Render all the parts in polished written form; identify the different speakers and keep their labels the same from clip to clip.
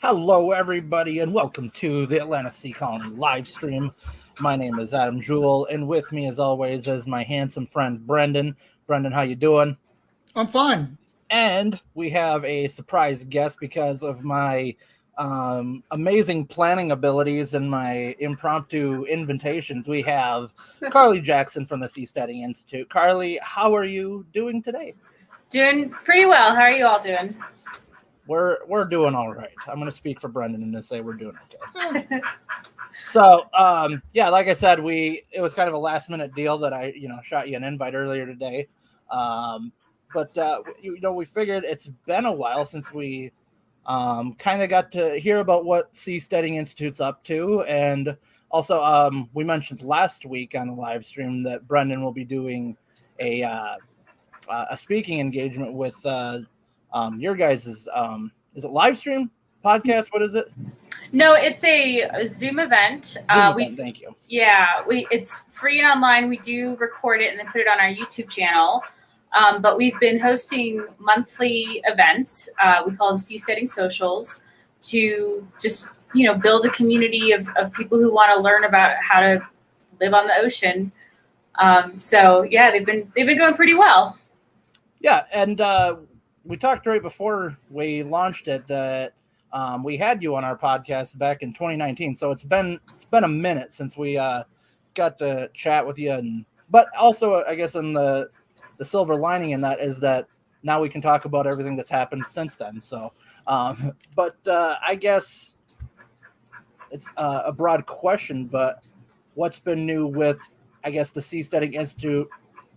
Speaker 1: Hello, everybody, and welcome to the Atlanta Sea Colony live stream. My name is Adam Jewell, and with me, as always, is my handsome friend, Brendan. Brendan, how you doing?
Speaker 2: I'm fine.
Speaker 1: And we have a surprise guest because of my amazing planning abilities and my impromptu invitations. We have Carly Jackson from the Seasteading Institute. Carly, how are you doing today?
Speaker 3: Doing pretty well. How are you all doing?
Speaker 1: We're doing all right. I'm going to speak for Brendan and just say we're doing okay. So, like I said, it was kind of a last minute deal that I, shot you an invite earlier today. We figured it's been a while since we kind of got to hear about what Seasteading Institute's up to. And also, we mentioned last week on the live stream that Brendan will be doing a speaking engagement with your guys' is it live stream podcast? What is it?
Speaker 3: No, it's a Zoom event.
Speaker 1: Thank you.
Speaker 3: Yeah, it's free and online. We do record it and then put it on our YouTube channel. But we've been hosting monthly events. We call them Seasteading Socials to just, build a community of people who want to learn about how to live on the ocean. They've been going pretty well.
Speaker 1: Yeah, and we talked right before we launched it that we had you on our podcast back in 2019. So it's been a minute since we got to chat with you. But also, I guess, in the silver lining in that is that now we can talk about everything that's happened since then. So, I guess it's a broad question, but what's been new with, I guess, the Seasteading Institute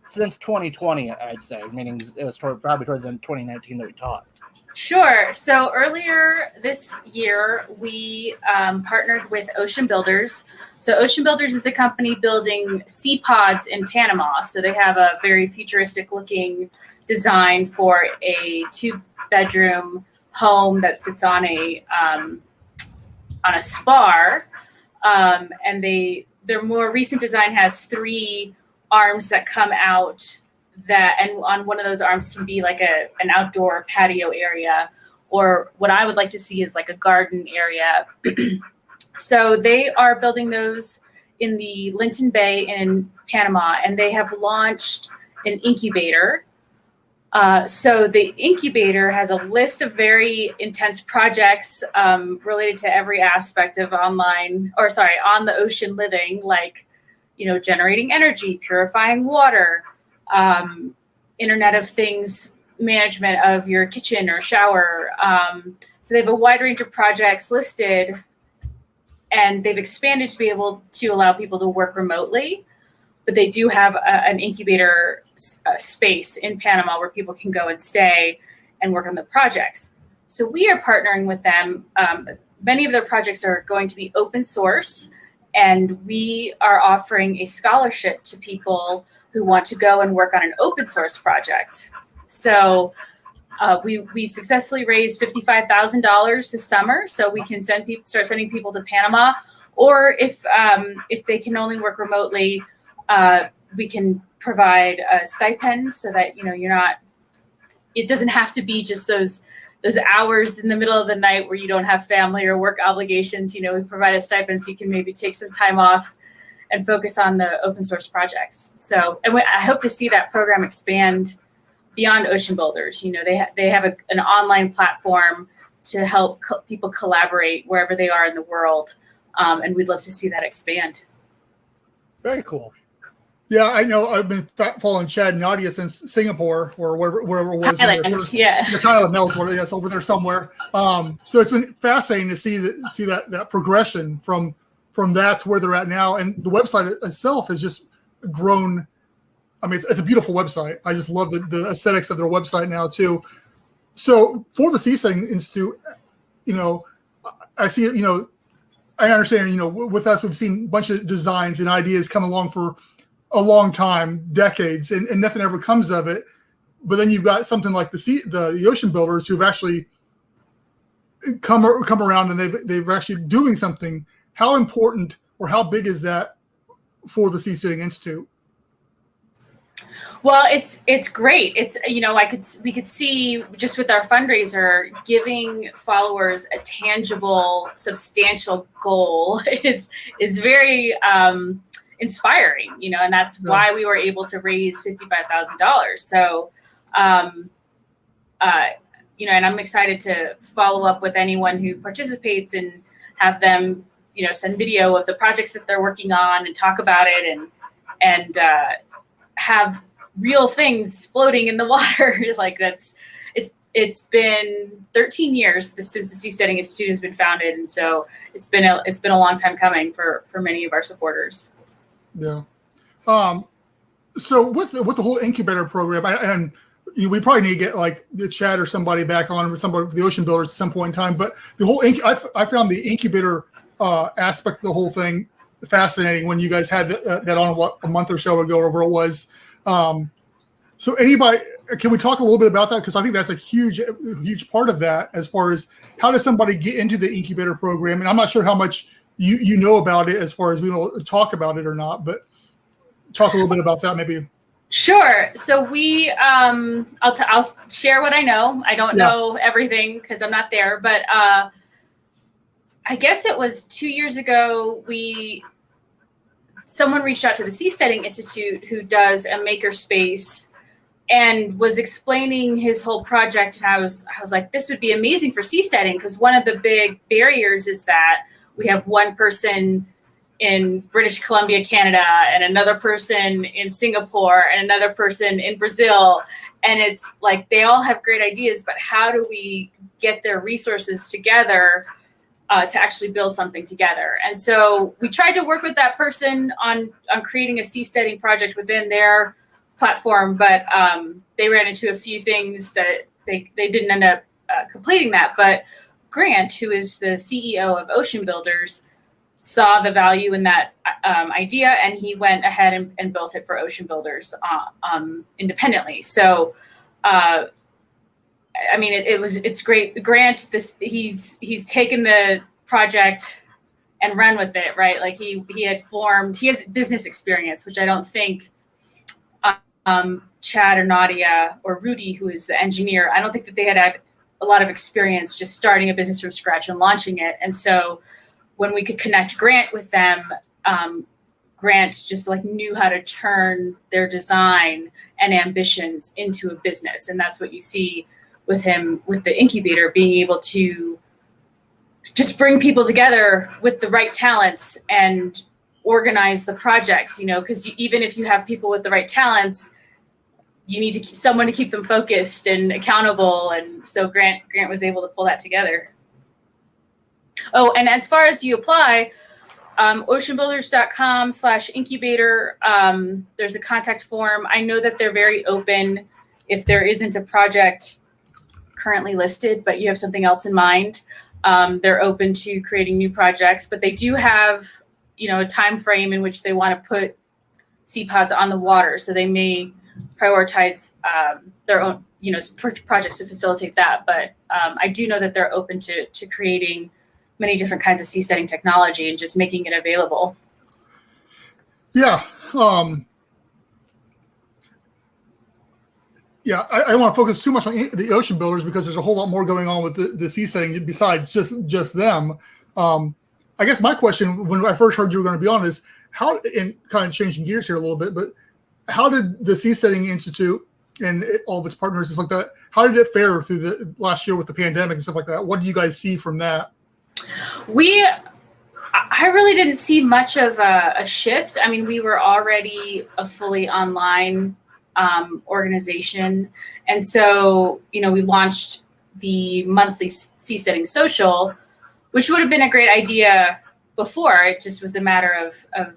Speaker 1: since 2020, I'd say, meaning it was probably towards the end of 2019 that we talked.
Speaker 3: Sure. So earlier this year, we partnered with Ocean Builders. So Ocean Builders is a company building sea pods in Panama. So they have a very futuristic looking design for a 2-bedroom home that sits on a spar. And their more recent design has 3 arms that come out and on one of those arms can be like an outdoor patio area, or what I would like to see is like a garden area. So they are building those in the Linton Bay in Panama, and they have launched an incubator. So the incubator has a list of very intense projects related to every aspect of on the ocean living, like, generating energy, purifying water, Internet of Things management of your kitchen or shower. So they have a wide range of projects listed, and they've expanded to be able to allow people to work remotely. But they do have an incubator space in Panama where people can go and stay and work on the projects. So we are partnering with them. Many of their projects are going to be open source, and we are offering a scholarship to people who want to go and work on an open source project. So we successfully raised $55,000 this summer, so we can start sending people to Panama. Or if they can only work remotely, we can provide a stipend so that it doesn't have to be just those hours in the middle of the night where you don't have family or work obligations. We provide a stipend so you can maybe take some time off and focus on the open source projects. So, I hope to see that program expand beyond Ocean Builders. They have an online platform to help people collaborate wherever they are in the world. And we'd love to see that expand.
Speaker 1: Very cool.
Speaker 2: Yeah, I know. I've been following Chad and Nadia since Singapore or wherever it was.
Speaker 3: Thailand,
Speaker 2: Thailand, that was where it's over there somewhere. So it's been fascinating to see that progression from that to where they're at now. And the website itself has just grown. I mean, it's a beautiful website. I just love the aesthetics of their website now too. So for the Seasteading Institute, I see, I understand, with us, we've seen a bunch of designs and ideas come along for a long time, decades, and nothing ever comes of it. But then you've got something like the Ocean Builders who've actually come around, and they've actually doing something. How important or how big is that for the Seasteading Institute?
Speaker 3: Well, it's great. It's, we could see just with our fundraiser, giving followers a tangible, substantial goal is very inspiring, and that's why we were able to raise $55,000. So, and I'm excited to follow up with anyone who participates and have them, send video of the projects that they're working on and talk about it and have real things floating in the water. It's been 13 years since the Seasteading Institute has been founded, and so it's been a long time coming for many of our supporters.
Speaker 2: Yeah. So with the whole incubator program, we probably need to get like the Chad or somebody back on, or somebody for the Ocean Builders at some point in time. But the whole I found the incubator aspect of the whole thing fascinating when you guys had that on a month or so ago, or whatever it was. So can we talk a little bit about that? Because I think that's a huge part of that, as far as how does somebody get into the incubator program? And I'm not sure how much you know about it as far as being able to talk about it or not, but talk a little bit about that maybe.
Speaker 3: Sure. So I'll share what I know. I don't know everything because I'm not there, but I guess it was 2 years ago, someone reached out to the Seasteading Institute, who does a makerspace, and was explaining his whole project. And I was like, this would be amazing for seasteading, because one of the big barriers is that we have one person in British Columbia, Canada, and another person in Singapore, and another person in Brazil. And it's like, they all have great ideas, but how do we get their resources together to actually build something together? And so we tried to work with that person on creating a seasteading project within their platform, but they ran into a few things that they didn't end up completing that. But Grant, who is the CEO of Ocean Builders, saw the value in that idea, and he went ahead and built it for Ocean Builders independently. So, it's great. Grant, he's taken the project and run with it, right? Like he has business experience, which I don't think Chad or Nadia or Rudy, who is the engineer, I don't think that they had a lot of experience just starting a business from scratch and launching it. And so when we could connect Grant with them, Grant just knew how to turn their design and ambitions into a business. And that's what you see with him, with the incubator, being able to just bring people together with the right talents and organize the projects, because even if you have people with the right talents, you need someone to keep them focused and accountable. And so Grant was able to pull that together. Oh, and as far as you apply, oceanbuilders.com/incubator, there's a contact form. I know that they're very open if there isn't a project currently listed, but you have something else in mind. They're open to creating new projects, but they do have, a time frame in which they want to put sea pods on the water. So they may prioritize their own, projects to facilitate that. But I do know that they're open to creating many different kinds of seasteading technology and just making it available.
Speaker 2: Yeah. I don't want to focus too much on the Ocean Builders, because there's a whole lot more going on with the seasteading besides just them. I guess my question when I first heard you were going to be on is how, and kind of changing gears here a little bit, but how did the Seasteading Institute and all of its partners and stuff like that, how did it fare through the last year with the pandemic and stuff like that? What do you guys see from that?
Speaker 3: I really didn't see much of a shift. I mean, we were already a fully online organization. And so, we launched the monthly Seasteading Social, which would have been a great idea before. It just was a matter of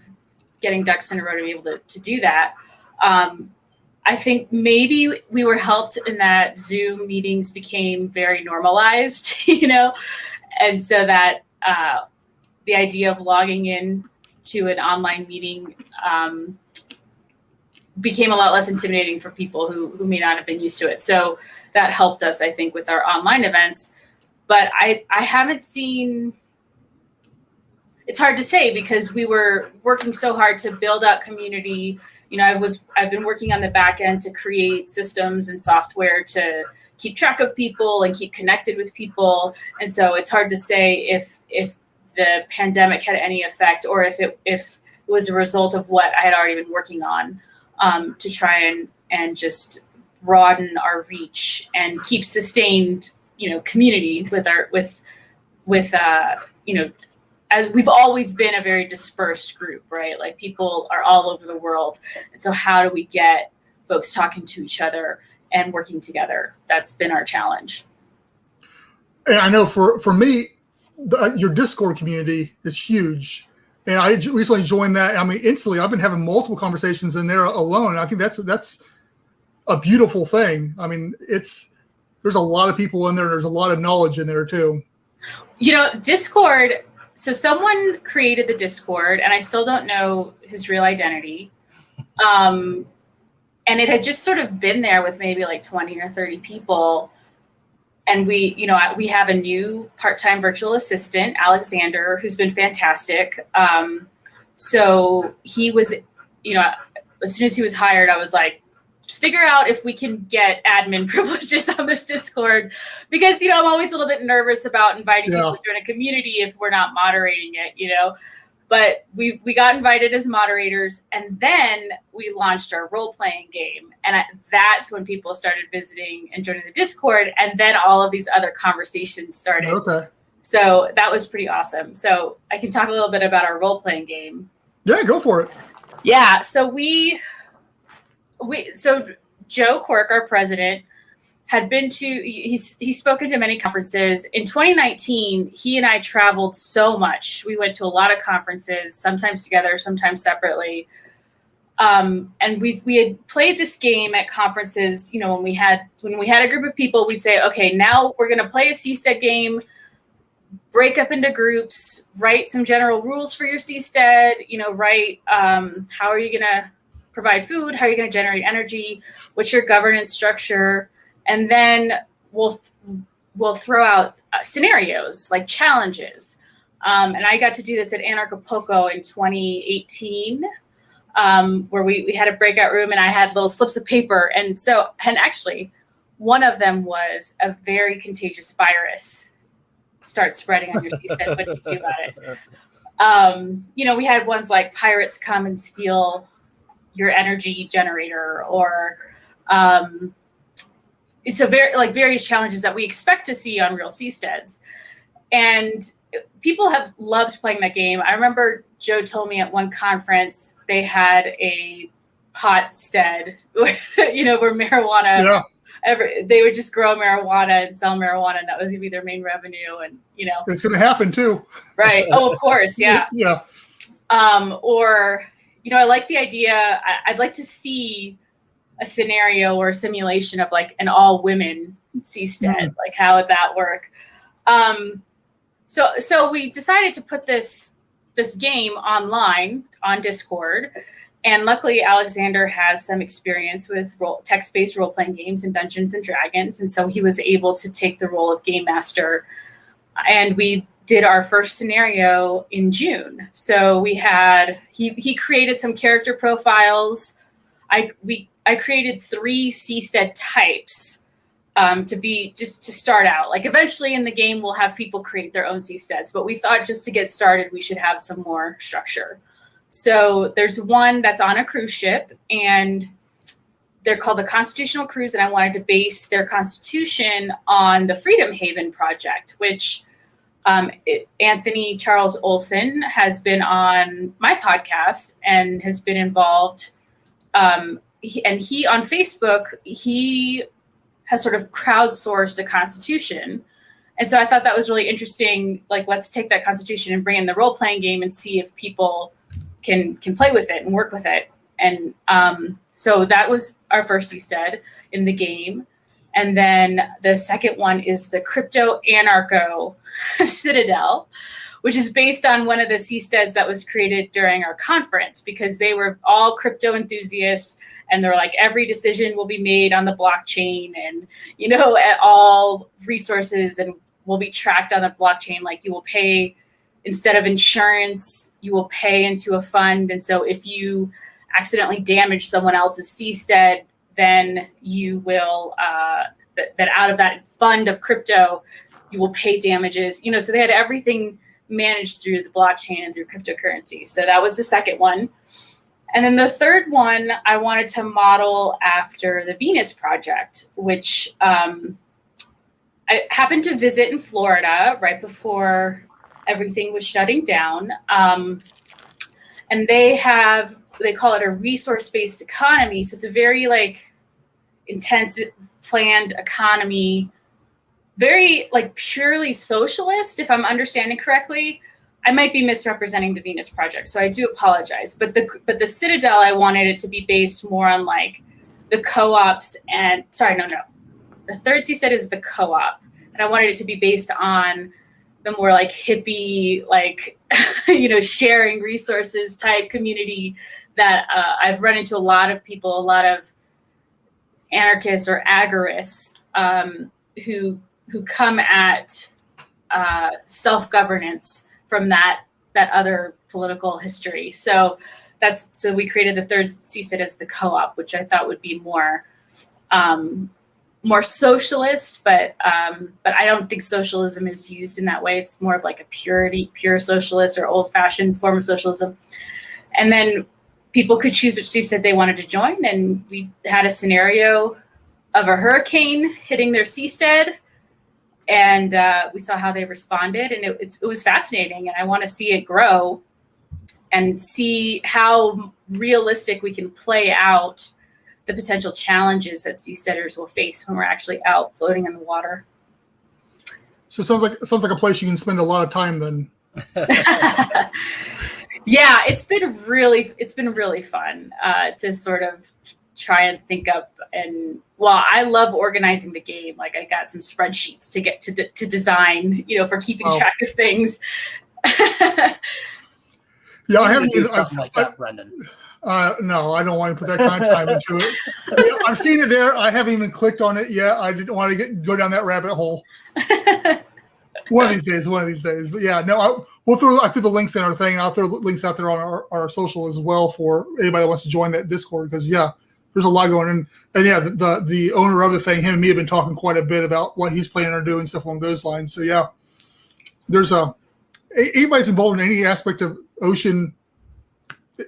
Speaker 3: getting ducks in a row to be able to do that. I think maybe we were helped in that Zoom meetings became very normalized, and so that the idea of logging in to an online meeting became a lot less intimidating for people who may not have been used to it. So that helped us, I think, with our online events. But I haven't seen, it's hard to say because we were working so hard to build out community, I've been working on the back end to create systems and software to keep track of people and keep connected with people. And so it's hard to say if the pandemic had any effect or if it was a result of what I had already been working on, to try and just broaden our reach and keep sustained, community as we've always been a very dispersed group, right? Like people are all over the world. And so how do we get folks talking to each other and working together? That's been our challenge.
Speaker 2: And I know for me, your Discord community is huge. And I recently joined that. I mean, instantly, I've been having multiple conversations in there alone. And I think that's a beautiful thing. I mean, there's a lot of people in there. There's a lot of knowledge in there too.
Speaker 3: Discord. So someone created the Discord, and I still don't know his real identity. And it had just sort of been there with maybe like 20 or 30 people. And we have a new part-time virtual assistant, Alexander, who's been fantastic. So he was, as soon as he was hired, I was like, figure out if we can get admin privileges on this Discord, because, I'm always a little bit nervous about inviting people to join a community if we're not moderating it, But we got invited as moderators, and then we launched our role-playing game. And that's when people started visiting and joining the Discord, and then all of these other conversations started.
Speaker 2: Okay.
Speaker 3: So that was pretty awesome. So I can talk a little bit about our role-playing game.
Speaker 2: Yeah, go for it.
Speaker 3: Yeah, so so Joe Quirk, our president, had been he's spoken to many conferences. In 2019, he and I traveled so much. We went to a lot of conferences, sometimes together, sometimes separately. And we had played this game at conferences, when we had a group of people, we'd say, okay, now we're going to play a Seastead game, break up into groups, write some general rules for your Seastead, write how are you going to provide food, how are you going to generate energy, what's your governance structure, and then we'll throw out scenarios like challenges. And I got to do this at Anarchapulco in 2018, where we had a breakout room and I had little slips of paper. And actually one of them was a very contagious virus start spreading on your seastead. What do you do about it? We had ones like pirates come and steal your energy generator, or it's various challenges that we expect to see on real seasteads. And people have loved playing that game. I remember Joe told me at one conference they had a pot stead where, where marijuana, they would just grow marijuana and sell marijuana, and that was going to be their main revenue. And,
Speaker 2: it's going to happen too.
Speaker 3: Right. Oh, of course. Yeah.
Speaker 2: Yeah.
Speaker 3: Or, I like the idea. I'd like to see a scenario or a simulation of like an all women seastead. Like, how would that work? So we decided to put this game online on Discord, and luckily Alexander has some experience with text-based role-playing games and Dungeons and Dragons, and so he was able to take the role of game master. And we did our first scenario in June. So we had he created some character profiles. I created 3 seastead types. To start out. Like, eventually in the game, we'll have people create their own seasteads, but we thought just to get started, we should have some more structure. So there's one that's on a cruise ship, and they're called the Constitutional Cruise, and I wanted to base their constitution on the Freedom Haven Project, which Anthony Charles Olson has been on my podcast and has been involved. He on Facebook, he has sort of crowdsourced a constitution. And so I thought that was really interesting. Like, let's take that constitution and bring in the role-playing game and see if people can play with it and work with it. And so that was our first seastead in the game. And then the second one is the Crypto Anarcho Citadel, which is based on one of the seasteads that was created during our conference, because they were all crypto enthusiasts. And they're like, every decision will be made on the blockchain, and, all resources and will be tracked on the blockchain. Like, you will pay, instead of insurance, you will pay into a fund. And so if you accidentally damage someone else's seastead, then you will that out of that fund of crypto, you will pay damages. So they had everything managed through the blockchain and through cryptocurrency. So that was the second one. And then the third one, I wanted to model after the Venus Project, which I happened to visit in Florida right before everything was shutting down. And they call it a resource-based economy. So it's a very intensive planned economy, very purely socialist, if I'm understanding correctly. I might be misrepresenting the Venus Project, so I do apologize. But the Citadel, I wanted it to be based more on the co-ops and the third seastead is the co-op, and I wanted it to be based on the more hippie, sharing resources type community that I've run into a lot of people, a lot of anarchists or agorists who come at self-governance from that other political history. So we created the third seastead as the co-op, which I thought would be more socialist, but I don't think socialism is used in that way. It's more of a pure socialist or old-fashioned form of socialism. And then people could choose which seastead they wanted to join, and we had a scenario of a hurricane hitting their seastead. And we saw how they responded, and it was fascinating. And I want to see it grow and see how realistic we can play out the potential challenges that seasteaders will face when we're actually out floating in the water.
Speaker 2: So it sounds like a place you can spend a lot of time then.
Speaker 3: Yeah, it's been really fun to sort of try and think up. And I love organizing the game. I got some spreadsheets to get to design, for keeping track of things.
Speaker 2: Yeah, I haven't
Speaker 1: do something like that, Brendan.
Speaker 2: No, I don't want to put that kind of time into it. Yeah, I've seen it there. I haven't even clicked on it yet. I didn't want to go down that rabbit hole. One of these days. But yeah, no, I threw the links in our thing. I'll throw links out there on our social as well for anybody that wants to join that Discord, because there's a lot going on. And yeah, the owner of the thing, him and me have been talking quite a bit about what he's planning on doing, stuff along those lines. So yeah, there's anybody's involved in any aspect of ocean,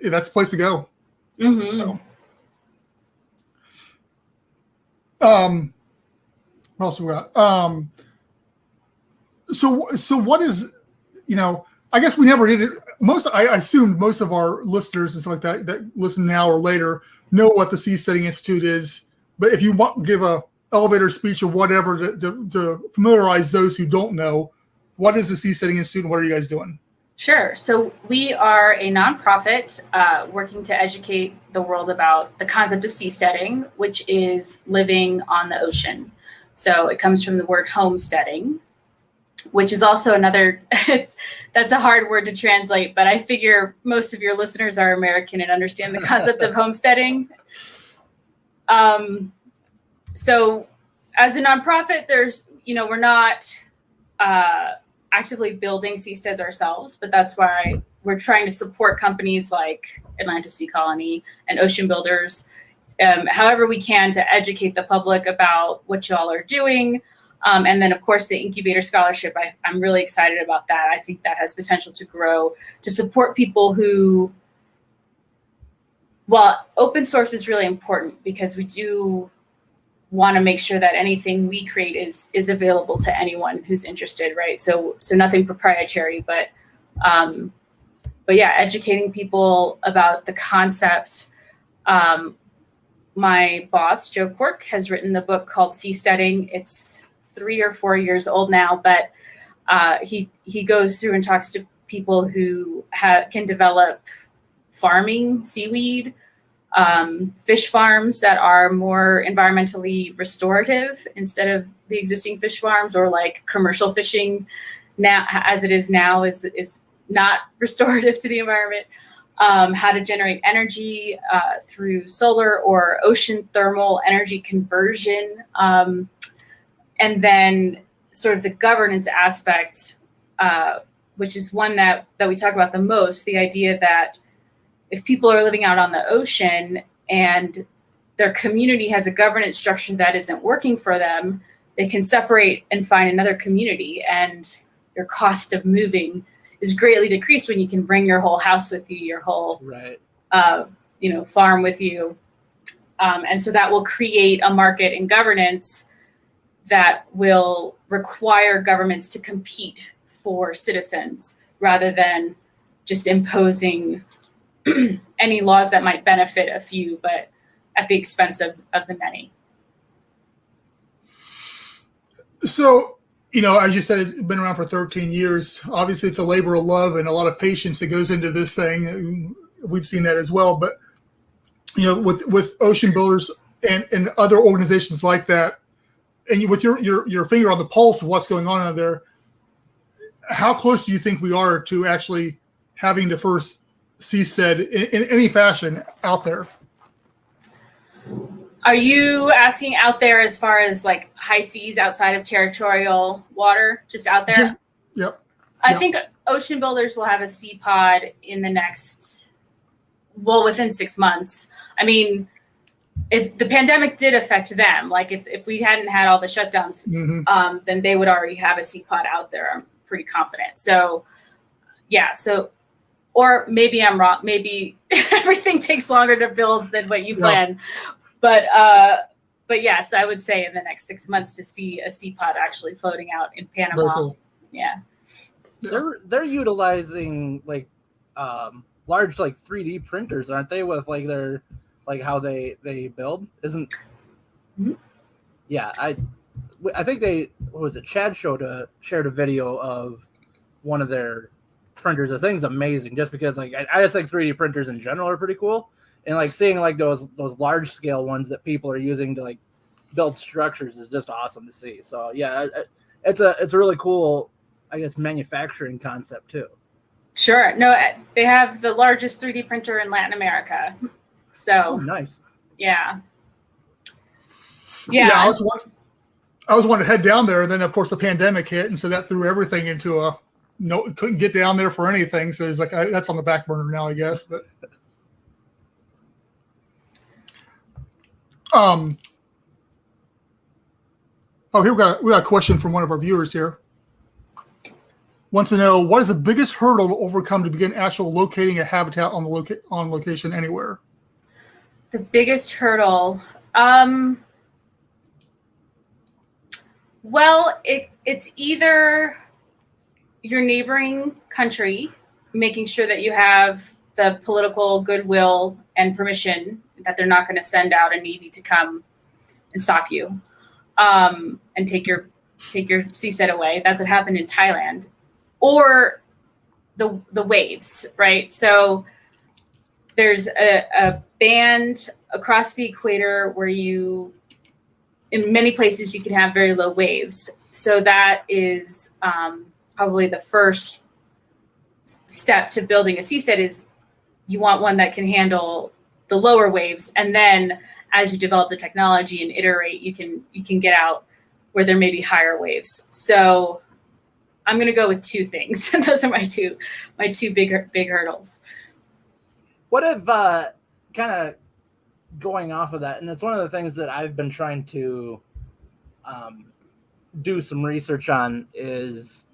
Speaker 2: that's the place to go.
Speaker 3: Mm-hmm.
Speaker 2: So, what else we got? So what is, I guess we never did it. I assumed most of our listeners and stuff like that listen now or later know what the Seasteading Institute is. But if you want to give a elevator speech or whatever to familiarize those who don't know, what is the Seasteading Institute and what are you guys doing?
Speaker 3: Sure. So we are a nonprofit working to educate the world about the concept of seasteading, which is living on the ocean. So it comes from the word homesteading, which is also another, that's a hard word to translate, but I figure most of your listeners are American and understand the concept of homesteading. So as a nonprofit, we're not actively building seasteads ourselves, but that's why we're trying to support companies like Atlantis Sea Colony and Ocean Builders, however we can, to educate the public about what y'all are doing. And then, of course, the Incubator Scholarship, I'm really excited about that. I think that has potential to grow, to support people who, open source is really important because we do want to make sure that anything we create is available to anyone who's interested, right? So nothing proprietary, but yeah, educating people about the concept. My boss, Joe Quirk, has written the book called Seasteading. It's 3 or 4 years old now, but he goes through and talks to people who can develop farming, seaweed, fish farms that are more environmentally restorative instead of the existing fish farms, or commercial fishing now, as it is now, is not restorative to the environment. How to generate energy through solar or ocean thermal energy conversion. And then sort of the governance aspect, which is one that we talk about the most, the idea that if people are living out on the ocean and their community has a governance structure that isn't working for them, they can separate and find another community, and your cost of moving is greatly decreased when you can bring your whole house with you, your whole farm with you. And so that will create a market in governance that will require governments to compete for citizens rather than just imposing any laws that might benefit a few, but at the expense of the many.
Speaker 2: So, as you said, it's been around for 13 years. Obviously, it's a labor of love and a lot of patience that goes into this thing. We've seen that as well. But, with Ocean Builders and other organizations like that, and with your finger on the pulse of what's going on out there, how close do you think we are to actually having the first seastead in any fashion out there?
Speaker 3: Are you asking out there as far as like high seas outside of territorial water, just out there?
Speaker 2: Yep.
Speaker 3: I think Ocean Builders will have a sea pod in the within 6 months. I mean, if the pandemic did affect them, like if we hadn't had all the shutdowns, then they would already have a sea pod out there. I'm pretty confident. So, yeah. So, or maybe I'm wrong. Maybe everything takes longer to build than what you plan. But yes, I would say in the next 6 months to see a sea pod actually floating out in Panama.
Speaker 2: Very cool.
Speaker 3: Yeah.
Speaker 1: They're utilizing like large like 3D printers, aren't they? With like their like how they build, isn't?
Speaker 3: Mm-hmm.
Speaker 1: Yeah, I think Chad shared a video of one of their printers. The thing's amazing, just because like I just think 3D printers in general are pretty cool. And like seeing like those large scale ones that people are using to like build structures is just awesome to see. So yeah, it's a really cool, I guess, manufacturing concept too.
Speaker 3: Sure. No, they have the largest 3D printer in Latin America. So
Speaker 1: nice.
Speaker 3: Yeah.
Speaker 2: Yeah. I was wanting to head down there, and then of course the pandemic hit, and so that threw everything into couldn't get down there for anything. So it's like that's on the back burner now, I guess. But here we got a question from one of our viewers here. Wants to know, what is the biggest hurdle to overcome to begin actual locating a habitat on location anywhere?
Speaker 3: The biggest hurdle, well, it's either your neighboring country making sure that you have the political goodwill and permission that they're not going to send out a Navy to come and stop you and take your seastead away. That's what happened in Thailand. Or the waves, right? So there's a band across the equator where in many places you can have very low waves. So that is probably the first step to building a seastead is you want one that can handle the lower waves. And then as you develop the technology and iterate, you can get out where there may be higher waves. So I'm going to go with two things. Those are my two big hurdles.
Speaker 1: What if kind of going off of that, and it's one of the things that I've been trying to do some research on is,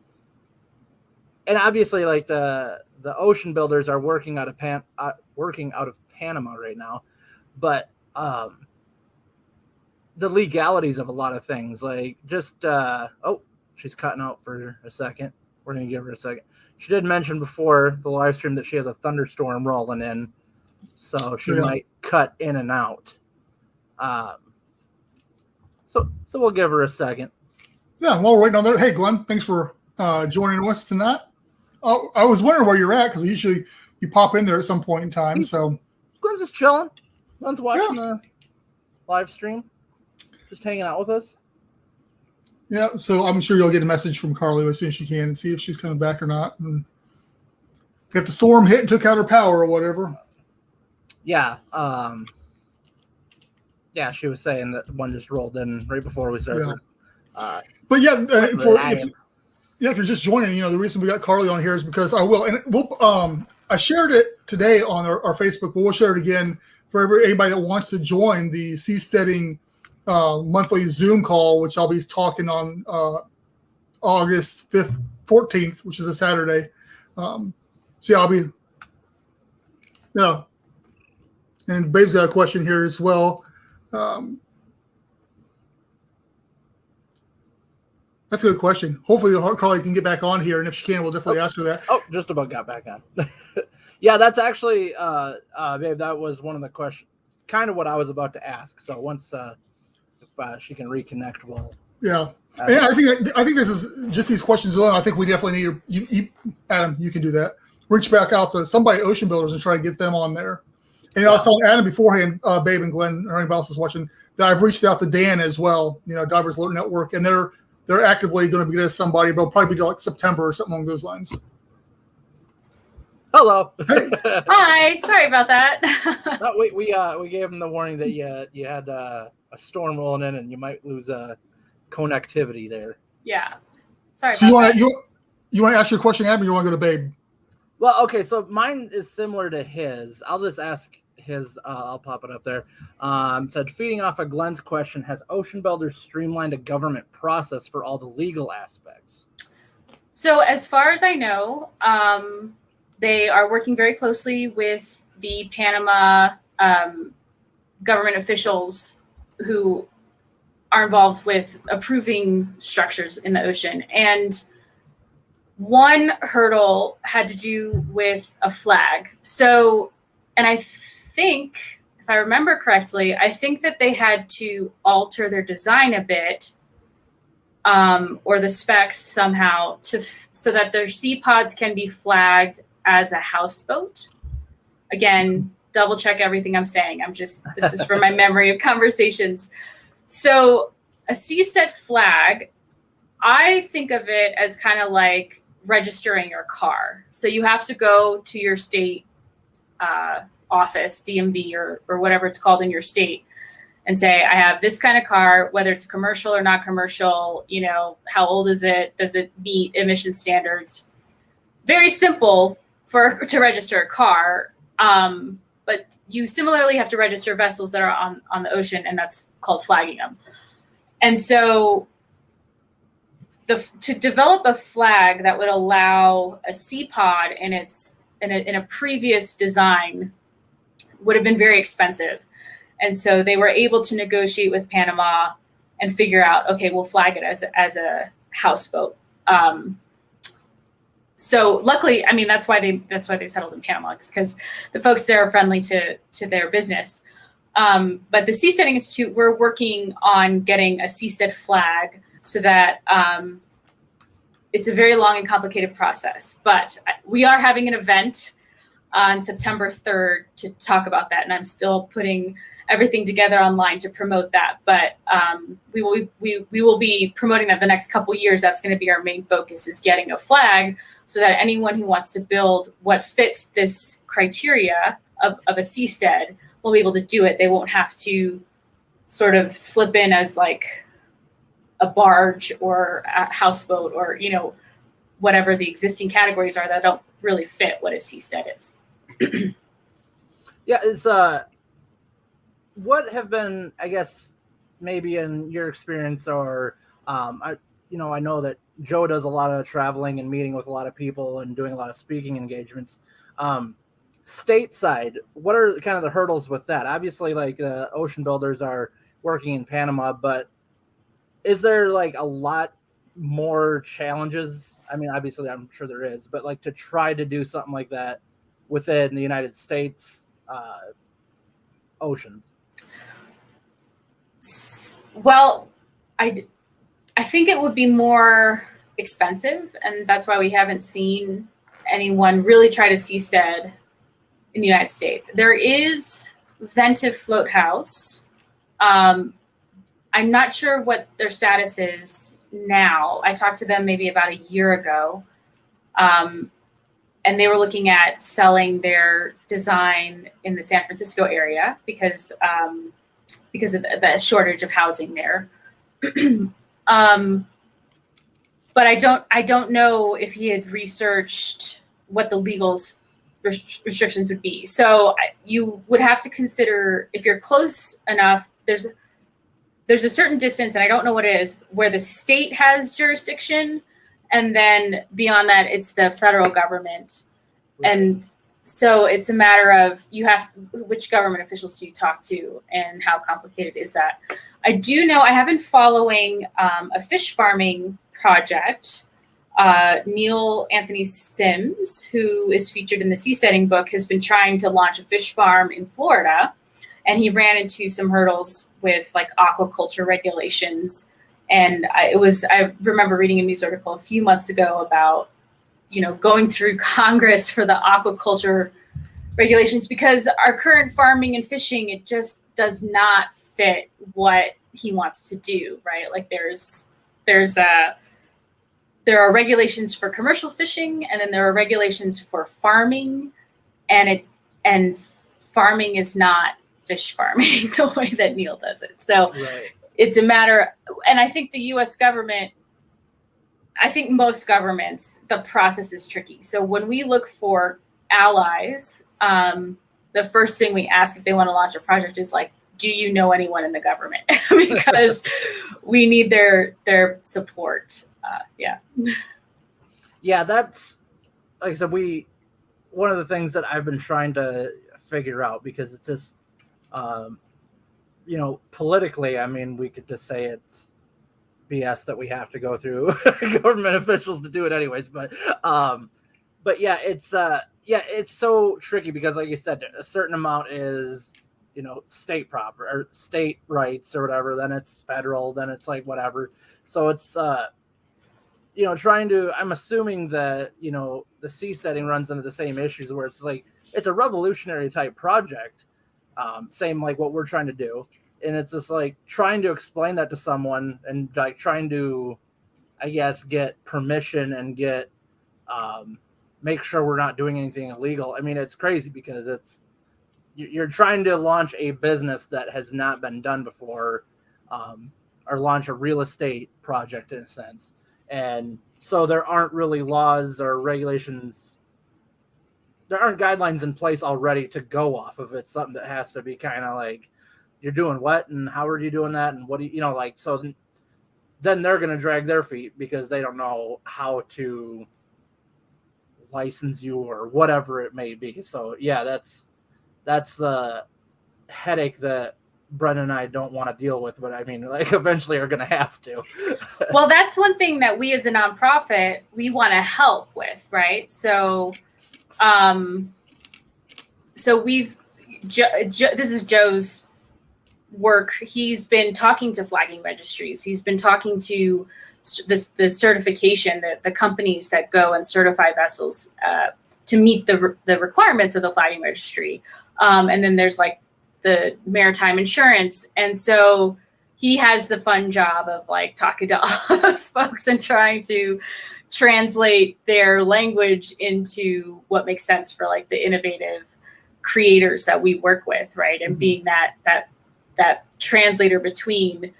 Speaker 1: and obviously like the Ocean Builders are working out of Panama right now, but the legalities of a lot of things, like just she's cutting out for a second. We're going to give her a second. She did mention before the live stream that she has a thunderstorm rolling in, so she might cut in and out. So we'll give her a second.
Speaker 2: Yeah, while we're waiting on that, hey, Glenn, thanks for joining us tonight. I was wondering where you're at, because usually you pop in there at some point in time. So
Speaker 1: Glenn's just chilling. Glenn's watching the live stream, just hanging out with us.
Speaker 2: Yeah, so I'm sure you'll get a message from Carly as soon as she can and see if she's coming back or not. And if the storm hit and took out her power or whatever.
Speaker 1: Yeah. Yeah, she was saying that one just rolled in right before we started.
Speaker 2: Yeah. But yeah, if you're just joining, the reason we got Carly on here is because I I shared it today on our Facebook, but we'll share it again for anybody that wants to join the Seasteading monthly Zoom call, which I'll be talking on August 5th, 14th, which is a Saturday. So yeah, I'll be, yeah. And Babe's got a question here as well. That's a good question. Hopefully Carly can get back on here, and if she can, we'll definitely ask her that.
Speaker 1: Oh, just about got back on. Yeah, that's actually, Babe, that was one of the questions, kind of what I was about to ask. So once if she can reconnect, we'll.
Speaker 2: Yeah. Yeah, I think this is just these questions alone. I think we definitely need you, Adam. You can do that. Reach back out to somebody, Ocean Builders, and try to get them on there. And I was telling Adam beforehand, Babe and Glenn, or anybody else is watching, that I've reached out to Dan as well. Divers Alert Network, and they're actively going to be getting somebody, but it'll probably be like September or something along those lines.
Speaker 1: Hello.
Speaker 2: Hey.
Speaker 3: Hi. Sorry about that.
Speaker 1: No, we gave him the warning that you had a storm rolling in and you might lose connectivity there.
Speaker 3: Yeah. Sorry.
Speaker 2: So you want to ask your question, Adam, or you want to go to Babe?
Speaker 1: Well, okay. So mine is similar to his. I'll just ask his. I'll pop it up there. Said, feeding off of Glenn's question, has Ocean Builders streamlined a government process for all the legal aspects?
Speaker 3: So as far as I know, they are working very closely with the Panama government officials who are involved with approving structures in the ocean. And one hurdle had to do with a flag. So, and I think, if I remember correctly, I think that they had to alter their design a bit, or the specs somehow, so that their sea pods can be flagged as a houseboat. Again, double check everything I'm saying. This is from my memory of conversations. So a Seastead flag, I think of it as kind of like registering your car. So you have to go to your state office, DMV or whatever it's called in your state, and say, I have this kind of car, whether it's commercial or not commercial, how old is it? Does it meet emission standards? Very simple to register a car. But you similarly have to register vessels that are on the ocean, and that's called flagging them. And so to develop a flag that would allow a sea pod in a previous design would have been very expensive. And so they were able to negotiate with Panama and figure out, okay, we'll flag it as a houseboat. So luckily, I mean, that's why they settled in Panama, because the folks there are friendly to their business. But the Seasteading Institute, we're working on getting a Seastead flag so that it's a very long and complicated process. But we are having an event on September 3rd to talk about that, and I'm still putting everything together online to promote that. But we will be promoting that the next couple years. That's going to be our main focus, is getting a flag so that anyone who wants to build what fits this criteria of a seastead will be able to do it. They won't have to sort of slip in as like a barge or a houseboat or, whatever the existing categories are that don't really fit what a seastead is.
Speaker 1: Yeah, it's what have been, I guess, maybe in your experience, or I know that Joe does a lot of traveling and meeting with a lot of people and doing a lot of speaking engagements. Stateside, what are kind of the hurdles with that? Obviously, like Ocean Builders are working in Panama, but is there like a lot more challenges? I mean, obviously, I'm sure there is, but like to try to do something like that within the United States oceans.
Speaker 3: Well, I think it would be more expensive, and that's why we haven't seen anyone really try to seastead in the United States. There is Ventive Float House. I'm not sure what their status is now. I talked to them maybe about a year ago, and they were looking at selling their design in the San Francisco area because of the shortage of housing there. But I don't know if he had researched what the legals restrictions would be. So you would have to consider, if you're close enough, there's a certain distance, and I don't know what it is, where the state has jurisdiction, and then beyond that, it's the federal government. Right. And so it's a matter of which government officials do you talk to, and how complicated is that? I do know, I have been following a fish farming project. Neil Anthony Sims, who is featured in the Seasteading book, has been trying to launch a fish farm in Florida, and he ran into some hurdles with like aquaculture regulations. And I remember reading a news article a few months ago about, going through Congress for the aquaculture regulations, because our current farming and fishing, it just does not fit what he wants to do, right? Like there are regulations for commercial fishing, and then there are regulations for farming, and farming is not fish farming the way that Neil does it. So right. It's a matter, and I think the U.S. government, I think most governments, the process is tricky. So when we look for allies, the first thing we ask if they want to launch a project is like, do you know anyone in the government? Because we need their support.
Speaker 1: Yeah, that's, like I said, one of the things that I've been trying to figure out, because it's just, politically, I mean, we could just say it's BS that we have to go through government officials to do it anyways. But yeah, it's so tricky, because like you said, a certain amount is, state proper or state rights or whatever, then it's federal, then it's like whatever. So it's, trying to, I'm assuming that, the Seasteading runs into the same issues, where it's like, it's a revolutionary type project. Same like what we're trying to do. And it's just like trying to explain that to someone, and like trying to, I guess, get permission and get, make sure we're not doing anything illegal. I mean, it's crazy, because you're trying to launch a business that has not been done before, or launch a real estate project in a sense. And so there aren't really laws or regulations. There aren't guidelines in place already to go off of. It's something that has to be kind of like, you're doing what, and how are you doing that, and what do you, like, so then they're going to drag their feet, because they don't know how to license you or whatever it may be. So yeah, that's the headache that Brendan and I don't want to deal with, but I mean, like, eventually are going to have to.
Speaker 3: Well, that's one thing that we as a nonprofit, we want to help with, right? So, this is Joe's work. He's been talking to flagging registries. He's been talking to the certification, the companies that go and certify vessels to meet the requirements of the flagging registry. And then there's like the maritime insurance. And so he has the fun job of like talking to all those folks and trying to translate their language into what makes sense for like the innovative creators that we work with, right? And being that translator between,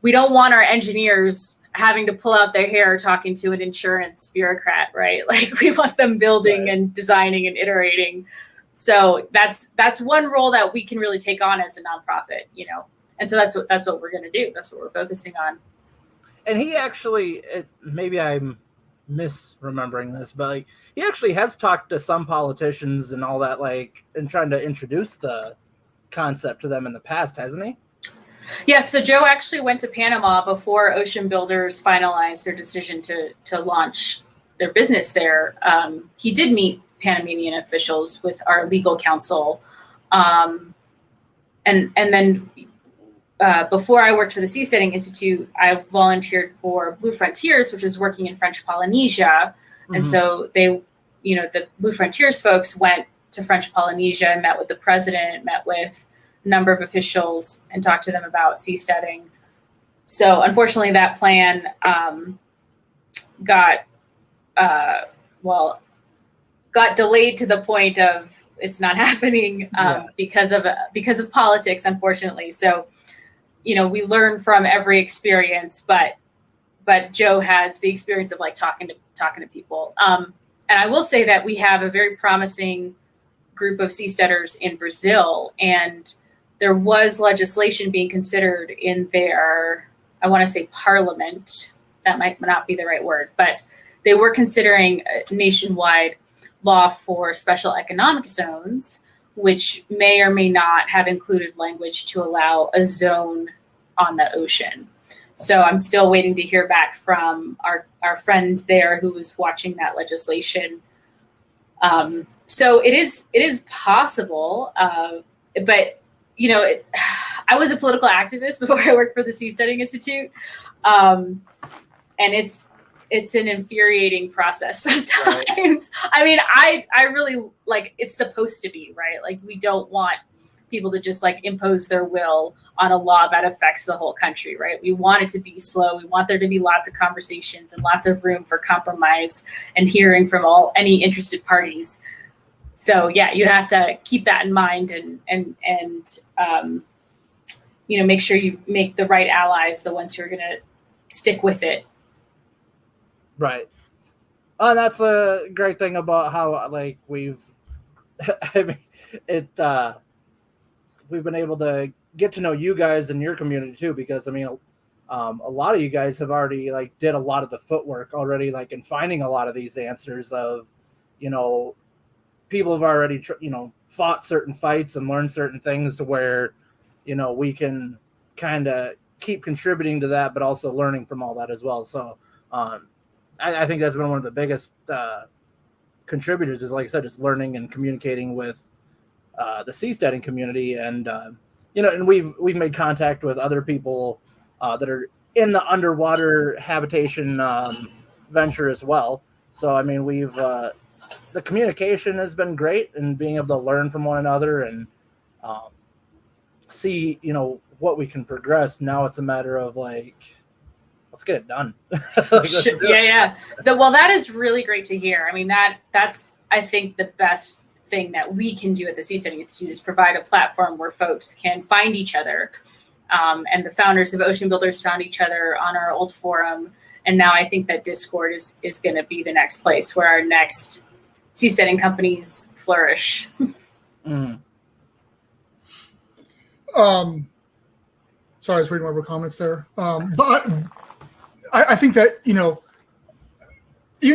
Speaker 3: we don't want our engineers having to pull out their hair talking to an insurance bureaucrat, right? Like, we want them building right. and designing and iterating. So that's one role that we can really take on as a nonprofit, And so that's what we're going to do. That's what we're focusing on.
Speaker 1: And he actually, maybe I'm misremembering this, but like, he actually has talked to some politicians and all that, like, and trying to introduce the concept to them in the past, hasn't he?
Speaker 3: Yes. So Joe actually went to Panama before Ocean Builders finalized their decision to launch their business there. He did meet Panamanian officials with our legal counsel. And then before I worked for the Seasteading Institute, I volunteered for Blue Frontiers, which was working in French Polynesia. Mm-hmm. And so they, the Blue Frontiers folks went to French Polynesia and met with the president, met with a number of officials, and talked to them about seasteading. So unfortunately, that plan got delayed to the point of it's not happening because of politics, unfortunately. So, we learn from every experience, but Joe has the experience of like talking to people. And I will say that we have a very promising group of seasteaders in Brazil, and there was legislation being considered in their, I want to say parliament, that might not be the right word, but they were considering a nationwide law for special economic zones, which may or may not have included language to allow a zone on the ocean. So I'm still waiting to hear back from our friend there who was watching that legislation. So it is possible, but I was a political activist before I worked for the Seasteading Institute, and it's an infuriating process sometimes. Right. I mean, I really it's supposed to be, right? Like, we don't want people to just impose their will on a law that affects the whole country, right? We want it to be slow. We want there to be lots of conversations and lots of room for compromise and hearing from any interested parties. So yeah, you have to keep that in mind and make sure you make the right allies, the ones who are going to stick with it.
Speaker 1: Right. And that's a great thing about how we've we've been able to get to know you guys and your community too, because a lot of you guys have already did a lot of the footwork already, in finding a lot of these answers of, people have already fought certain fights and learned certain things to where, we can kind of keep contributing to that, but also learning from all that as well. So I think that's been one of the biggest contributors is, like I said, just learning and communicating with the seasteading community. And, and we've made contact with other people that are in the underwater habitation venture as well. So, we've the communication has been great, and being able to learn from one another and see, what we can progress. Now it's a matter of let's get it done.
Speaker 3: Yeah. Well, that is really great to hear. That's, I think, the best thing that we can do at the Seasteading Institute is provide a platform where folks can find each other. And the founders of Ocean Builders found each other on our old forum. And now I think that Discord is going to be the next place where our next seasteading companies flourish.
Speaker 2: Sorry, I was reading over comments there. But I think that, even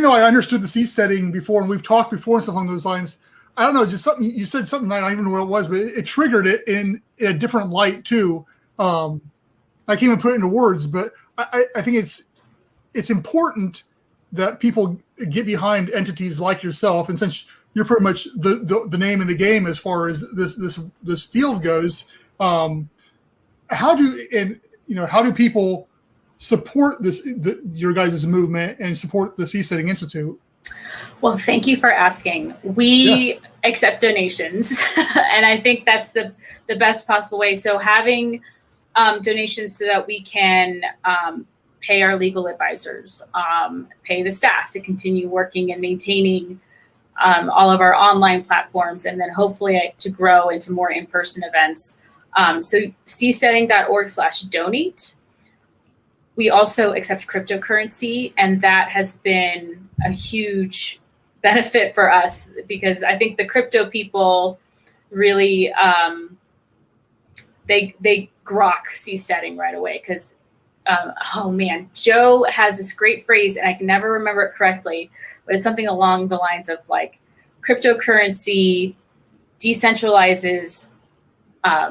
Speaker 2: though I understood the seasteading before, and we've talked before and stuff along those lines, I don't know, just something, you said something, I don't even know what it was, but it triggered it in a different light too. I can't even put it into words, but I think it's important that people get behind entities like yourself. And since you're pretty much the name in the game as far as this field goes, how do people support your guys' movement and support the Seasteading Institute?
Speaker 3: Well, thank you for asking. We accept donations, and I think that's the best possible way. So having donations so that we can pay our legal advisors, pay the staff to continue working and maintaining all of our online platforms, and then hopefully to grow into more in-person events. So seasteading.org/donate. We also accept cryptocurrency, and that has been a huge benefit for us because I think the crypto people really they grok seasteading right away because Joe has this great phrase and I can never remember it correctly, but it's something along the lines of cryptocurrency decentralizes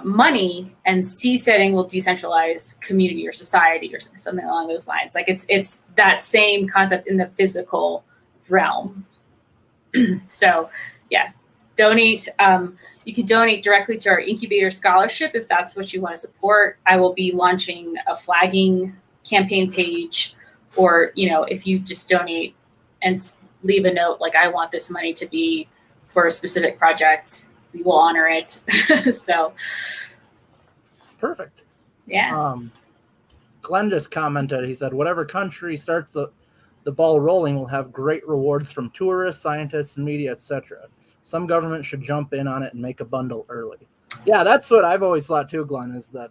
Speaker 3: money, and seasteading will decentralize community or society or something along those lines. It's that same concept in the physical realm. So yes, donate. You can donate directly to our incubator scholarship if that's what you want to support. I will be launching a flagging campaign page, or if you just donate and leave a note I want this money to be for a specific project, we will honor it. So
Speaker 1: perfect.
Speaker 3: Yeah.
Speaker 1: Glenn just commented, he said, whatever country starts the ball rolling will have great rewards from tourists, scientists, media, etc. Some government should jump in on it and make a bundle early. Yeah, that's what I've always thought too, Glenn, is that,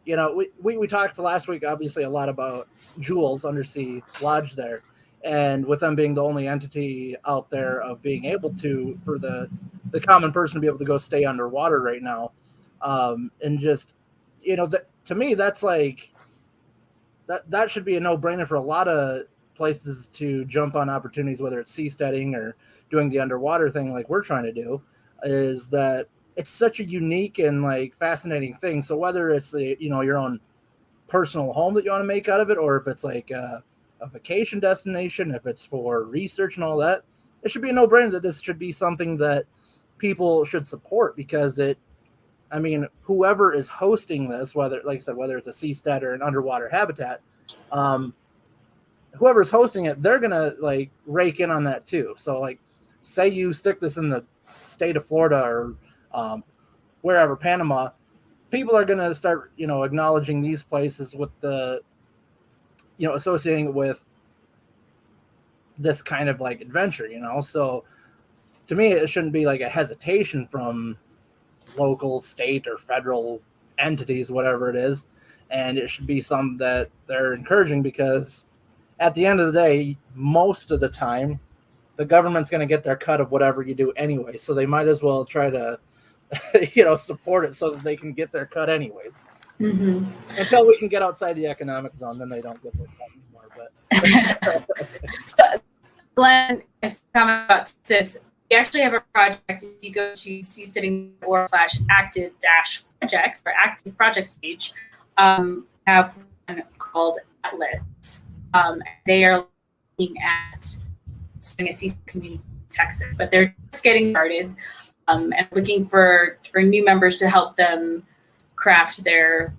Speaker 1: we talked last week, obviously, a lot about Jules Undersea Lodge there. And with them being the only entity out there of being able to, for the the common person to be able to go stay underwater right now. And just, to me, that's like, that should be a no-brainer for a lot of places to jump on opportunities, whether it's seasteading or doing the underwater thing like we're trying to do, is that it's such a unique and like fascinating thing. So whether it's your own personal home that you want to make out of it, or if it's like a vacation destination, if it's for research and all that, it should be a no-brainer that this should be something that people should support, because whoever is hosting this, whether it's a seastead or an underwater habitat, whoever's hosting it, they're gonna like rake in on that too. So like, say you stick this in the state of Florida or wherever, Panama, people are gonna start acknowledging these places with the associating it with this kind of like adventure. So to me, it shouldn't be like a hesitation from local, state, or federal entities, whatever it is, and it should be something that they're encouraging, because at the end of the day, most of the time, the government's going to get their cut of whatever you do anyway, so they might as well try to support it so that they can get their cut anyways.
Speaker 3: Mm-hmm.
Speaker 1: Until we can get outside the economic zone, then they don't get their cut anymore. But
Speaker 3: So, Glenn, is comment about this. We actually have a project. If you go to seasteading.org/active-projects or active projects page, have one called Atlas. They are looking at starting a seasteading community in Texas, but they're just getting started and looking for new members to help them craft their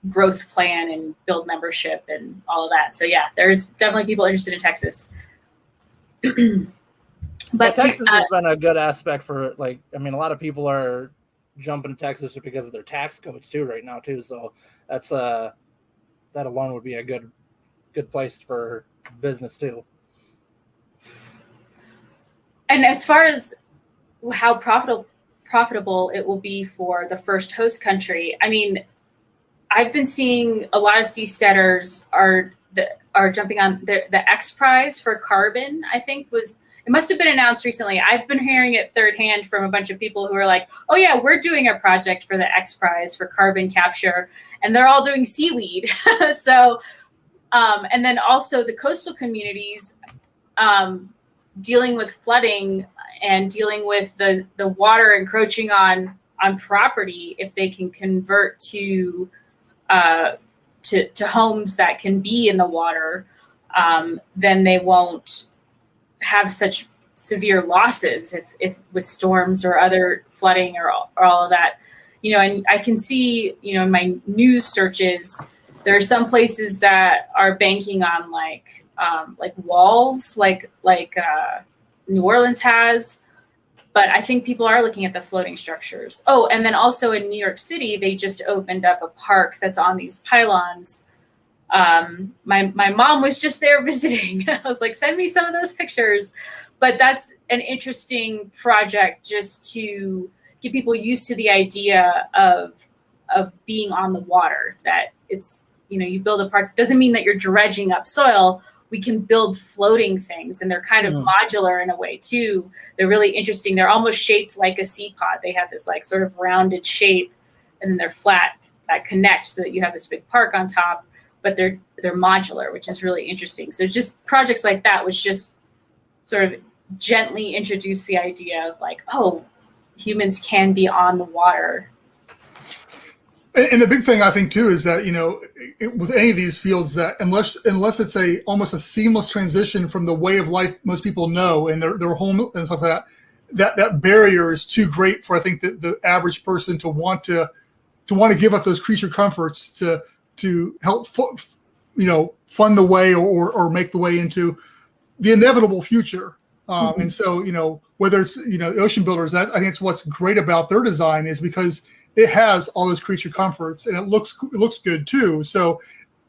Speaker 3: growth plan and build membership and all of that. So yeah, there's definitely people interested in Texas. But
Speaker 1: Texas has been a good aspect for a lot of people are jumping to Texas because of their tax codes too right now too. So that's that alone would be a good place for business too.
Speaker 3: And as far as how profitable it will be for the first host country, I've been seeing a lot of seasteaders are jumping on the X Prize for carbon. I think it must have been announced recently. I've been hearing it third hand from a bunch of people who are like, oh yeah, we're doing a project for the X Prize for carbon capture, and they're all doing seaweed. So, and then also the coastal communities dealing with flooding and dealing with the water encroaching on property. If they can convert to homes that can be in the water, then they won't have such severe losses if with storms or other flooding or all of that. And I can see, in my news searches, there are some places that are banking on like walls, like New Orleans has. But I think people are looking at the floating structures. Oh, and then also in New York City, they just opened up a park that's on these pylons. My mom was just there visiting. I was like, send me some of those pictures. But that's an interesting project just to get people used to the idea of being on the water, that it's, you build a park. Doesn't mean that you're dredging up soil. We can build floating things, and they're kind of modular in a way too. They're really interesting. They're almost shaped like a sea pod. They have this like sort of rounded shape, and then they're flat that connect so that you have this big park on top, but they're modular, which is really interesting. So just projects like that, which just sort of gently introduce the idea of like, oh, humans can be on the water.
Speaker 2: And the big thing I think too is that with any of these fields, that unless it's almost a seamless transition from the way of life most people know and their home and stuff like that barrier is too great for, I think, the average person to want to give up those creature comforts to help fund the way or make the way into the inevitable future. And so whether it's Ocean Builders, I think it's what's great about their design is because it has all those creature comforts, and it looks good too. So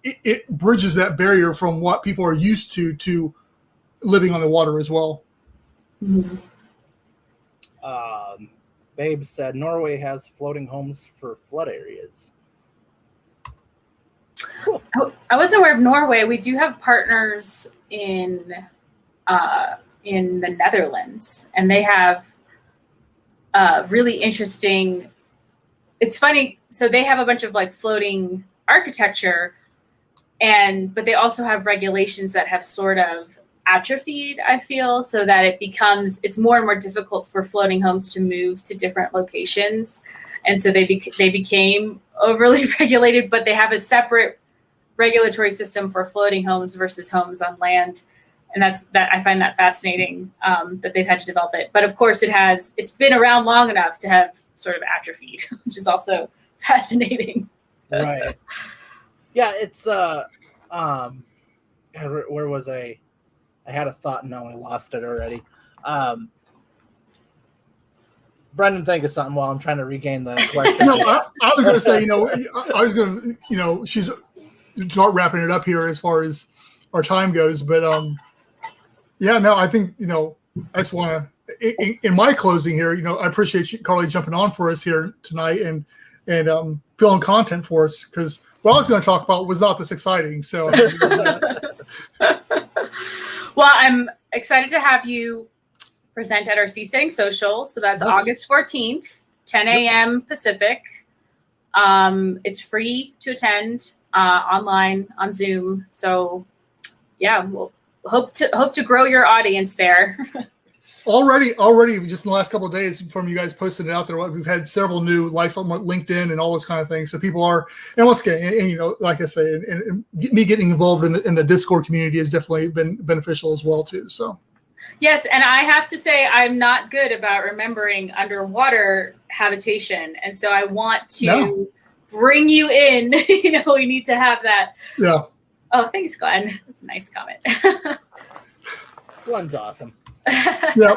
Speaker 2: it bridges that barrier from what people are used to living on the water as well.
Speaker 3: Mm-hmm.
Speaker 1: Babe said Norway has floating homes for flood areas.
Speaker 3: Cool. I wasn't aware of Norway. We do have partners in the Netherlands, and they have really interesting. It's funny. So they have a bunch of like floating architecture, but they also have regulations that have sort of atrophied, I feel, so that it's more and more difficult for floating homes to move to different locations. And so they became overly regulated, but they have a separate regulatory system for floating homes versus homes on land. And I find that fascinating, that they've had to develop it. But of course it's been around long enough to have sort of atrophied, which is also fascinating.
Speaker 1: Right. Yeah, it's where was I? I had a thought and now I lost it already. Brendan, think of something while I'm trying to regain the question.
Speaker 2: No, I was going to say, I was going to, she's start wrapping it up here as far as our time goes. But yeah, no, I think, I just want to, in my closing here, I appreciate you, Carly, jumping on for us here tonight and filling content for us, because what I was going to talk about was not this exciting. So,
Speaker 3: well, I'm excited to have you present at our Seasteading Social. So that's August 14th, 10 a.m. Pacific. It's free to attend online on Zoom. So yeah, we'll hope to grow your audience there.
Speaker 2: Already, just in the last couple of days from you guys posting it out there, we've had several new likes on LinkedIn and all those kind of things. So people are, and once again, and like I say, and me getting involved in the Discord community has definitely been beneficial as well too. So.
Speaker 3: Yes, and I have to say I'm not good about remembering underwater habitation, and so I want to bring you in. We need to have that.
Speaker 2: Yeah.
Speaker 3: Oh, thanks, Glenn. That's a nice comment.
Speaker 1: Glenn's awesome.
Speaker 2: Yeah.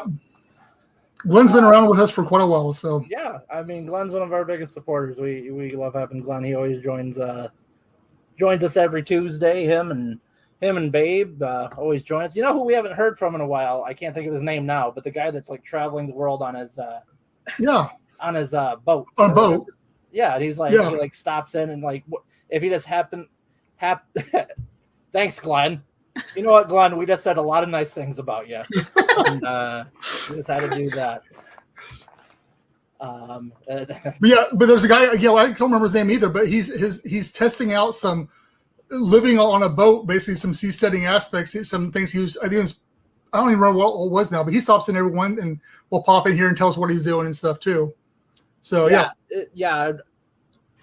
Speaker 2: Glenn's been around with us for quite a while, so.
Speaker 1: Yeah, I mean, Glenn's one of our biggest supporters. We love having Glenn. He always joins us every Tuesday. Him and Babe always join us. Who we haven't heard from in a while? I can't think of his name now, but the guy that's like traveling the world on his boat.
Speaker 2: On boat.
Speaker 1: Yeah, and he's like he like stops in and like if he just thanks, Glenn. You know what, Glenn? We just said a lot of nice things about you. And we just had to do that.
Speaker 2: But there's a guy. I don't remember his name either. But he's testing out some living on a boat, basically some seasteading aspects, some things he was. I don't even remember what it was now. But he stops in every one and will pop in here and tell us what he's doing and stuff too. So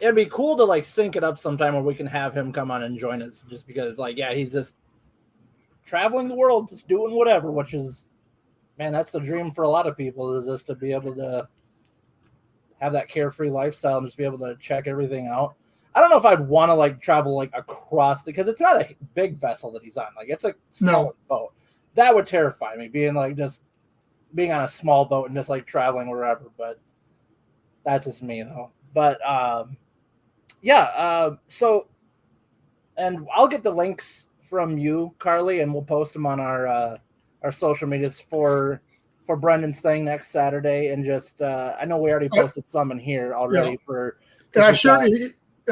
Speaker 1: it'd be cool to like sync it up sometime where we can have him come on and join us. Just because, he's just traveling the world, just doing whatever, which is, man, that's the dream for a lot of people, is just to be able to have that carefree lifestyle and just be able to check everything out. I don't know if I'd want to like travel like across because it's not a big vessel that he's on. Like it's a small boat. That would terrify me, being on a small boat and just like traveling wherever. But that's just me though. But so, and I'll get the links from you, Carly, and we'll post them on our social medias for Brendan's thing next Saturday. And just I know we already posted some in here already
Speaker 2: and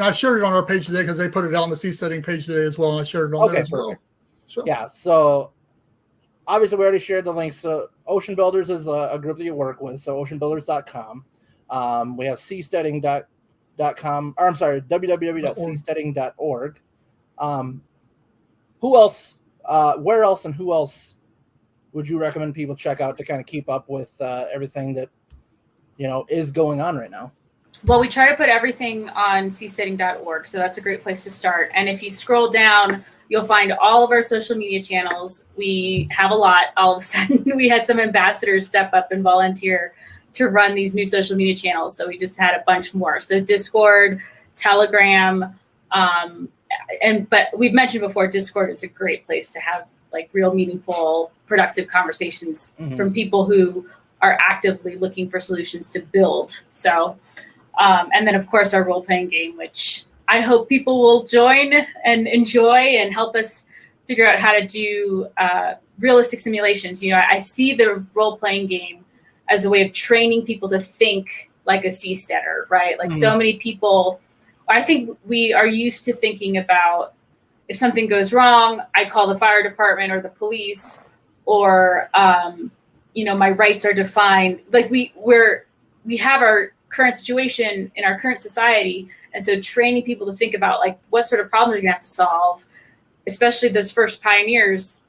Speaker 2: I shared it on our page today because they put it out on the Seasteading page today as well, and I shared it on there as well. So
Speaker 1: so obviously we already shared the links. So Ocean Builders is a group that you work with, so oceanbuilders.com. We have seasteading.com, or I'm sorry, www.seasteading.org. Who else, where else and who else would you recommend people check out to kind of keep up with everything that, is going on right now?
Speaker 3: Well, we try to put everything on seasteading.org, so that's a great place to start. And if you scroll down, you'll find all of our social media channels. We have a lot. All of a sudden, we had some ambassadors step up and volunteer to run these new social media channels. So we just had a bunch more. So Discord, Telegram, but we've mentioned before, Discord is a great place to have like real meaningful, productive conversations from people who are actively looking for solutions to build. So, and then of course our role-playing game, which I hope people will join and enjoy and help us figure out how to do realistic simulations. I see the role-playing game as a way of training people to think like a seasteader, right? Like so many people, I think we are used to thinking about if something goes wrong, I call the fire department or the police, or, my rights are defined. Like we're we have our current situation in our current society. And so training people to think about like what sort of problems you're gonna have to solve, especially those first pioneers,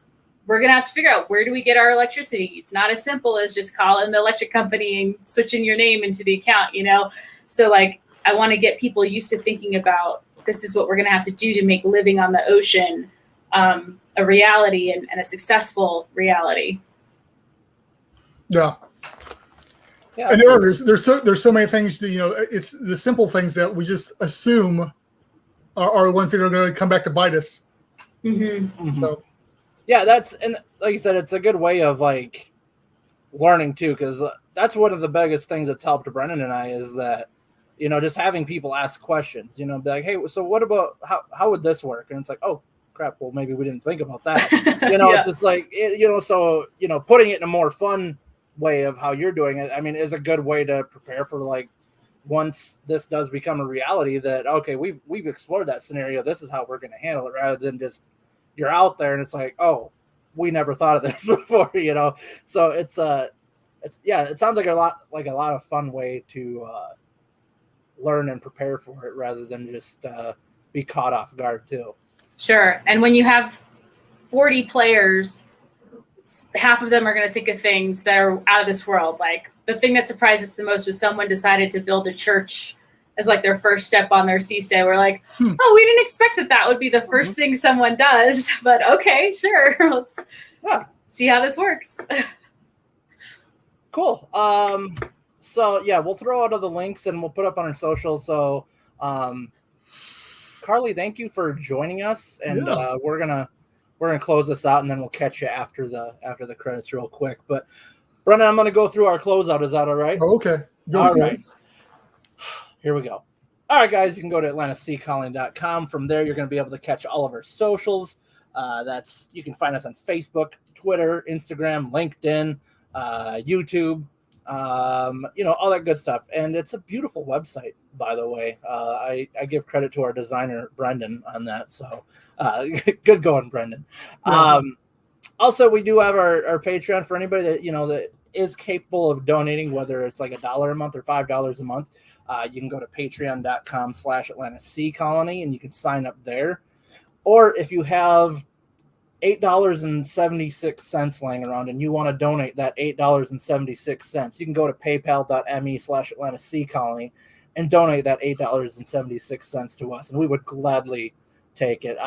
Speaker 3: we're gonna have to figure out where do we get our electricity. It's not as simple as just calling the electric company and switching your name into the account, you know? So like, I wanna get people used to thinking about this is what we're gonna have to do to make living on the ocean a reality and a successful reality.
Speaker 2: Yeah.
Speaker 1: Yeah,
Speaker 2: And there's so many things that, you know, it's the simple things that we just assume are the ones that are going to come back to bite us. So
Speaker 1: yeah, and like you said, it's a good way of like learning too, because that's one of the biggest things that's helped Brendan and I is that, you know, just having people ask questions, you know, be like, hey, so what about how would this work? And it's like, oh crap, well maybe we didn't think about that. You know, It's just like you know, so you know, putting it in a more fun way of how you're doing it, I mean, is a good way to prepare for like once this does become a reality that okay, we've explored that scenario, this is how we're going to handle it, rather than just you're out there and it's like, oh, we never thought of this before, you know. So it's yeah, it sounds like a lot of fun way to learn and prepare for it rather than just be caught off guard too.
Speaker 3: Sure. And when you have 40 players, half of them are going to think of things that are out of this world. Like the thing that surprised us the most was someone decided to build a church as like their first step on their seastay. We're like, oh, we didn't expect that would be the first thing someone does, but okay, sure. Let's see how this works.
Speaker 1: Cool. So yeah, we'll throw out all the links and we'll put up on our socials. So, Carly, thank you for joining us, and we're gonna close this out, and then we'll catch you after the credits real quick. But Brennan, I'm gonna go through our closeout. Is that all right?
Speaker 2: Oh, okay.
Speaker 1: All right. Here we go. All right, guys, you can go to atlantaseacolony.com. From there, you're going to be able to catch all of our socials. You can find us on Facebook, Twitter, Instagram, LinkedIn, YouTube, you know, all that good stuff. And it's a beautiful website, by the way. I give credit to our designer, Brendan, on that. So good going, Brendan.
Speaker 2: Yeah.
Speaker 1: Also, we do have our Patreon for anybody that, you know, that is capable of donating, whether it's like $1 a month or $5 a month. You can go to patreon.com/AtlantaSeaColony and you can sign up there. Or if you have $8.76 laying around and you want to donate that $8.76, you can go to paypal.me/AtlantaSeaColony and donate that $8.76 to us, and we would gladly take it.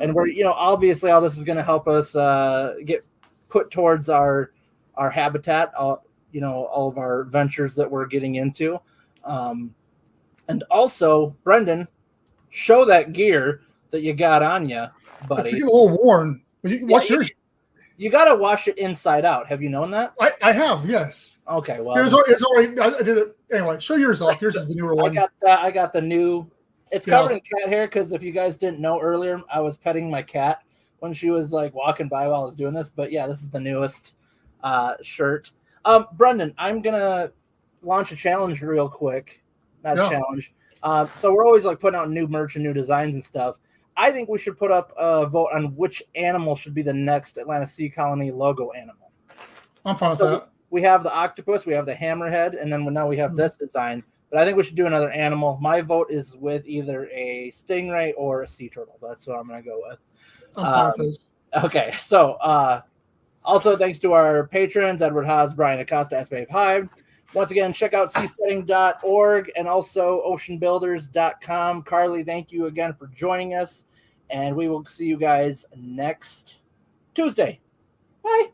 Speaker 1: And we're, you know, obviously all this is going to help us get put towards our habitat, you know, all of our ventures that we're getting into. And also, Brendan, show that gear that you got on you, buddy.
Speaker 2: It's getting a little worn. Wash yours.
Speaker 1: You got to wash it inside out. Have you known that?
Speaker 2: I have, yes.
Speaker 1: Okay, well,
Speaker 2: it's already. I did it anyway. Show yours off. Yours is the newer one.
Speaker 1: I got the new. It's covered in cat hair because if you guys didn't know earlier, I was petting my cat when she was like walking by while I was doing this. But yeah, this is the newest shirt. Brendan, I'm gonna launch a challenge real quick. Not a challenge. So we're always like putting out new merch and new designs and stuff. I think we should put up a vote on which animal should be the next Atlanta Sea Colony logo animal.
Speaker 2: I'm fine with that.
Speaker 1: We have the octopus, we have the hammerhead, and then now we have this design. But I think we should do another animal. My vote is with either a stingray or a sea turtle. That's what I'm going to go with.
Speaker 2: I'm fine with those.
Speaker 1: Okay, so also thanks to our patrons, Edward Haas, Brian Acosta, S-Babe Hive. Once again, check out seasteading.org and also oceanbuilders.com. Carly, thank you again for joining us, and we will see you guys next Tuesday. Bye.